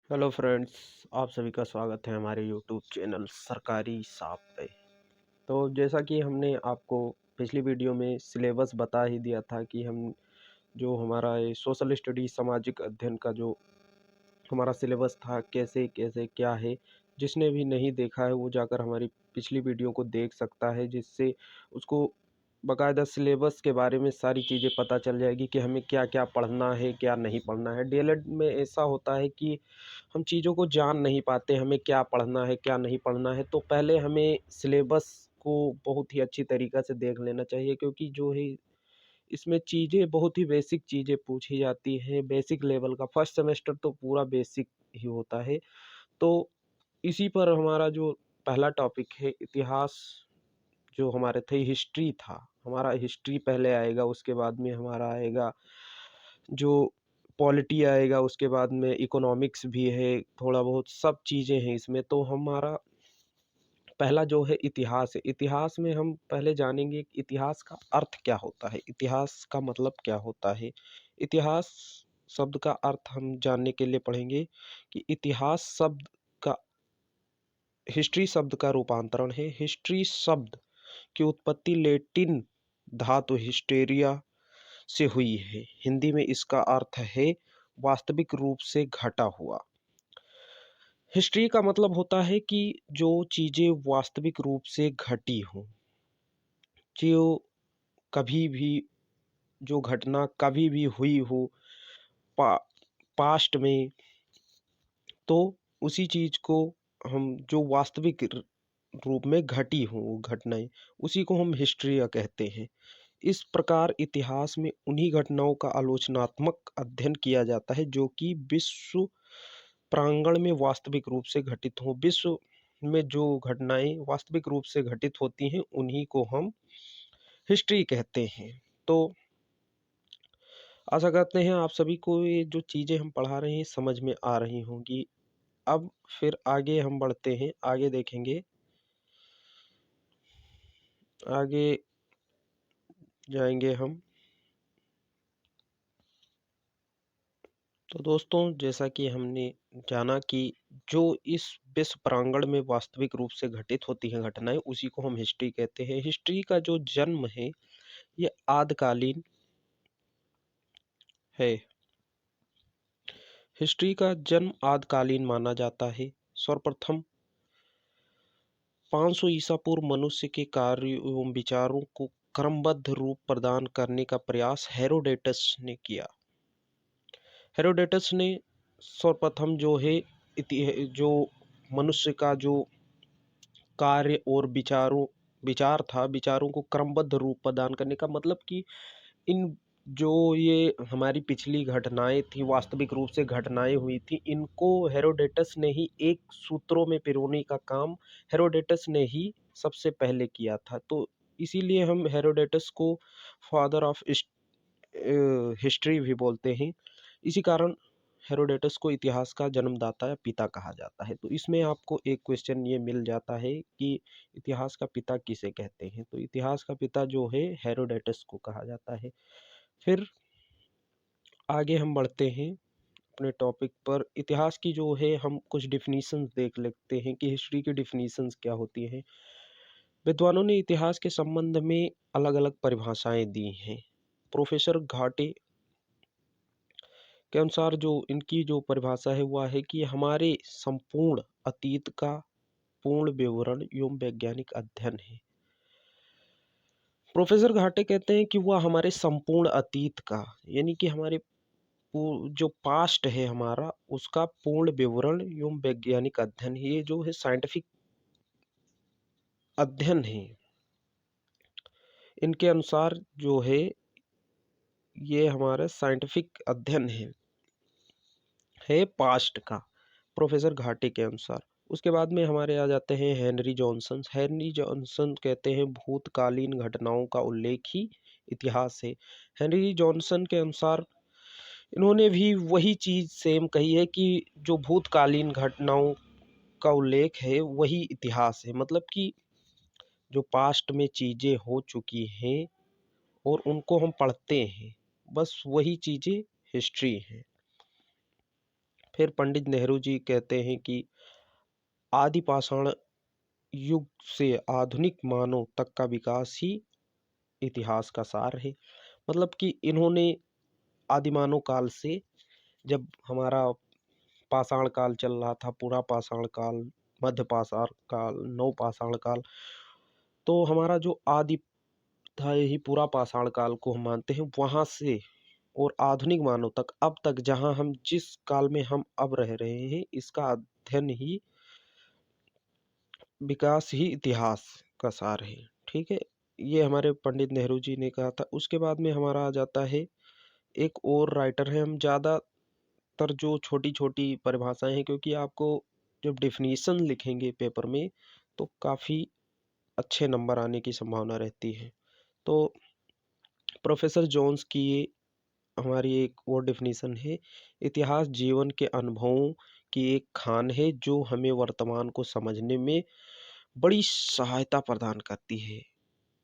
Hello friends, आप सभी का स्वागत है हमारे यूट्यूब चैनल सरकारी साप पे। तो जैसा कि हमने आपको पिछली वीडियो में सिलेबस बता ही दिया था कि हम जो हमारा ये सोशल स्टडी सामाजिक अध्ययन का जो हमारा सिलेबस था कैसे कैसे क्या है। जिसने भी नहीं देखा है वो जाकर हमारी पिछली वीडियो को देख सकता है, जिससे उसको बाकायदा सिलेबस के बारे में सारी चीज़ें पता चल जाएगी कि हमें क्या क्या पढ़ना है क्या नहीं पढ़ना है। डीएलएड में ऐसा होता है कि हम चीज़ों को जान नहीं पाते, हमें क्या पढ़ना है क्या नहीं पढ़ना है। तो पहले हमें सिलेबस को बहुत ही अच्छी तरीक़ा से देख लेना चाहिए, क्योंकि जो है इसमें चीज़ें बहुत ही बेसिक चीज़ें पूछी जाती हैं, बेसिक लेवल का। फर्स्ट सेमेस्टर तो पूरा बेसिक ही होता है। तो इसी पर हमारा जो पहला टॉपिक है इतिहास, जो हमारे थे हिस्ट्री था। हमारा हिस्ट्री पहले आएगा, उसके बाद में हमारा आएगा जो पॉलिटी आएगा, उसके बाद में इकोनॉमिक्स भी है, थोड़ा बहुत सब चीज़ें हैं इसमें। तो हमारा पहला जो है इतिहास है। इतिहास में हम पहले जानेंगे कि इतिहास का अर्थ क्या होता है, इतिहास का मतलब क्या होता है। इतिहास शब्द का अर्थ हम जानने के लिए पढ़ेंगे कि इतिहास शब्द का हिस्ट्री शब्द का रूपांतरण है। हिस्ट्री शब्द की उत्पत्ति लैटिन धातु हिस्टेरिया से हुई है। हिंदी में इसका अर्थ है वास्तविक रूप से घटा हुआ। हिस्ट्री का मतलब होता है कि जो चीज़ें वास्तविक रूप से घटी हों, जो कभी भी जो घटना कभी भी हुई हो पा पास्ट में, तो उसी चीज़ को हम जो वास्तविक रूप में घटी हों वो घटनाएं, उसी को हम हिस्ट्री कहते हैं। इस प्रकार इतिहास में उन्हीं घटनाओं का आलोचनात्मक अध्ययन किया जाता है जो कि विश्व प्रांगण में वास्तविक रूप से घटित हों। विश्व में जो घटनाएं वास्तविक रूप से घटित होती हैं उन्हीं को हम हिस्ट्री कहते हैं। तो आशा करते हैं आप सभी को ये जो चीज़ें हम पढ़ा रहे हैं समझ में आ रही होंगी। अब फिर आगे हम बढ़ते हैं, आगे देखेंगे, आगे जाएंगे हम। तो दोस्तों, जैसा कि हमने जाना कि जो इस विश्व प्रांगण में वास्तविक रूप से घटित होती हैं घटनाएं, उसी को हम हिस्ट्री कहते हैं। हिस्ट्री का जो जन्म है ये आदिकालीन है। हिस्ट्री का जन्म आदिकालीन माना जाता है। सर्वप्रथम 500 ईसा पूर्व मनुष्य के कार्यों एवं विचारों को क्रमबद्ध रूप प्रदान करने का प्रयास हेरोडेटस ने किया। हेरोडेटस ने सर्वप्रथम जो है जो मनुष्य का जो कार्य और विचार था, विचारों को क्रमबद्ध रूप प्रदान करने का मतलब कि इन जो ये हमारी पिछली घटनाएं थी, वास्तविक रूप से घटनाएं हुई थी, इनको हेरोडेटस ने ही एक सूत्रों में पिरोने का काम हेरोडेटस ने ही सबसे पहले किया था। तो इसीलिए हम हेरोडेटस को फादर ऑफ हिस्ट्री भी बोलते हैं। इसी कारण हेरोडेटस को इतिहास का जन्मदाता या पिता कहा जाता है। तो इसमें आपको एक क्वेश्चन ये मिल जाता है कि इतिहास का पिता किसे कहते हैं। तो इतिहास का पिता जो है हेरोडेटस को कहा जाता है। फिर आगे हम बढ़ते हैं अपने टॉपिक पर। इतिहास की जो है हम कुछ डिफिनीशंस देख लेते हैं कि हिस्ट्री की डिफिनीशंस क्या होती हैं। विद्वानों ने इतिहास के संबंध में अलग अलग परिभाषाएं दी हैं। प्रोफेसर घाटे के अनुसार जो इनकी जो परिभाषा है वह है कि हमारे संपूर्ण अतीत का पूर्ण विवरण एवं वैज्ञानिक अध्ययन है। प्रोफेसर घाटे कहते हैं कि वह हमारे संपूर्ण अतीत का, यानी कि हमारे जो पास्ट है हमारा, उसका पूर्ण विवरण एवं वैज्ञानिक अध्ययन, ये जो है साइंटिफिक अध्ययन है। इनके अनुसार जो है ये हमारा साइंटिफिक अध्ययन है पास्ट का, प्रोफेसर घाटे के अनुसार। उसके बाद में हमारे आ जाते हैं हेनरी जॉनसन। हेनरी जॉनसन कहते हैं भूतकालीन घटनाओं का उल्लेख ही इतिहास है। हेनरी जॉनसन के अनुसार इन्होंने भी वही चीज़ सेम कही है कि जो भूतकालीन घटनाओं का उल्लेख है वही इतिहास है। मतलब कि जो पास्ट में चीज़ें हो चुकी हैं और उनको हम पढ़ते हैं, बस वही चीज़ें हिस्ट्री हैं। फिर पंडित नेहरू जी कहते हैं कि आदि पाषाण युग से आधुनिक मानव तक का विकास ही इतिहास का सार है। मतलब कि इन्होंने आदिमानव काल से, जब हमारा पाषाण काल चल रहा था, पूरा पाषाण काल, मध्य पाषाण काल, नव पाषाण काल, तो हमारा जो आदि था यही पूरा पाषाण काल को हम मानते हैं, वहाँ से और आधुनिक मानव तक, अब तक जहाँ हम जिस काल में हम अब रह रहे हैं, इसका अध्ययन ही, विकास ही इतिहास का सार है। ठीक है, ये हमारे पंडित नेहरू जी ने कहा था। उसके बाद में हमारा आ जाता है एक और राइटर है। हम ज़्यादातर जो छोटी छोटी परिभाषाएं हैं, क्योंकि आपको जब डिफिनीशन लिखेंगे पेपर में तो काफ़ी अच्छे नंबर आने की संभावना रहती है। तो प्रोफेसर जोन्स की ये हमारी एक और डेफिनेशन है, इतिहास जीवन के अनुभवों की एक खान है जो हमें वर्तमान को समझने में बड़ी सहायता प्रदान करती है।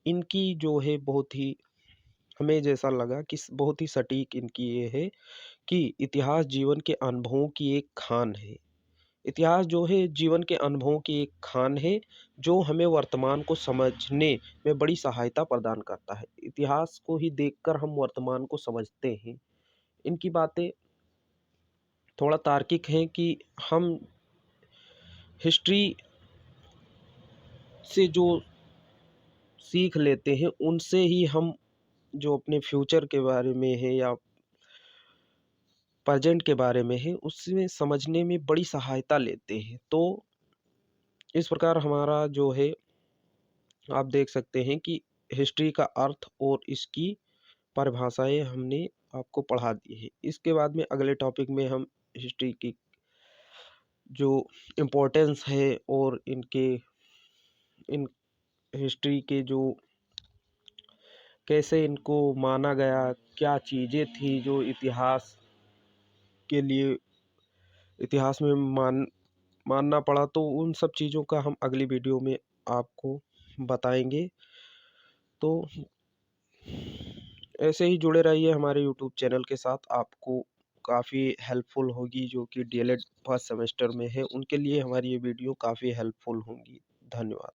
इनकी जो है बहुत ही हमें जैसा लगा कि बहुत ही सटीक इनकी ये है कि इतिहास जीवन के अनुभवों की एक खान है। इतिहास जो है जीवन के अनुभवों की एक खान है जो हमें वर्तमान को समझने में बड़ी सहायता प्रदान करता है। इतिहास को ही देखकर हम वर्तमान को समझते हैं। इनकी बातें थोड़ा तार्किक हैं कि हम हिस्ट्री से जो सीख लेते हैं उनसे ही हम जो अपने फ्यूचर के बारे में है या प्रेजेंट के बारे में है उसमें समझने में बड़ी सहायता लेते हैं। तो इस प्रकार हमारा जो है आप देख सकते हैं कि हिस्ट्री का अर्थ और इसकी परिभाषाएं हमने आपको पढ़ा दी है। इसके बाद में अगले टॉपिक में हम हिस्ट्री की जो इम्पोर्टेंस है और इन हिस्ट्री के जो कैसे इनको माना गया, क्या चीज़ें थी जो इतिहास के लिए इतिहास में मानना पड़ा, तो उन सब चीज़ों का हम अगली वीडियो में आपको बताएंगे। तो ऐसे ही जुड़े रहिए हमारे यूट्यूब चैनल के साथ, आपको काफ़ी हेल्पफुल होगी। जो कि डीएलएड फर्स्ट सेमेस्टर में है उनके लिए हमारी ये वीडियो काफ़ी हेल्पफुल होंगी। धन्यवाद।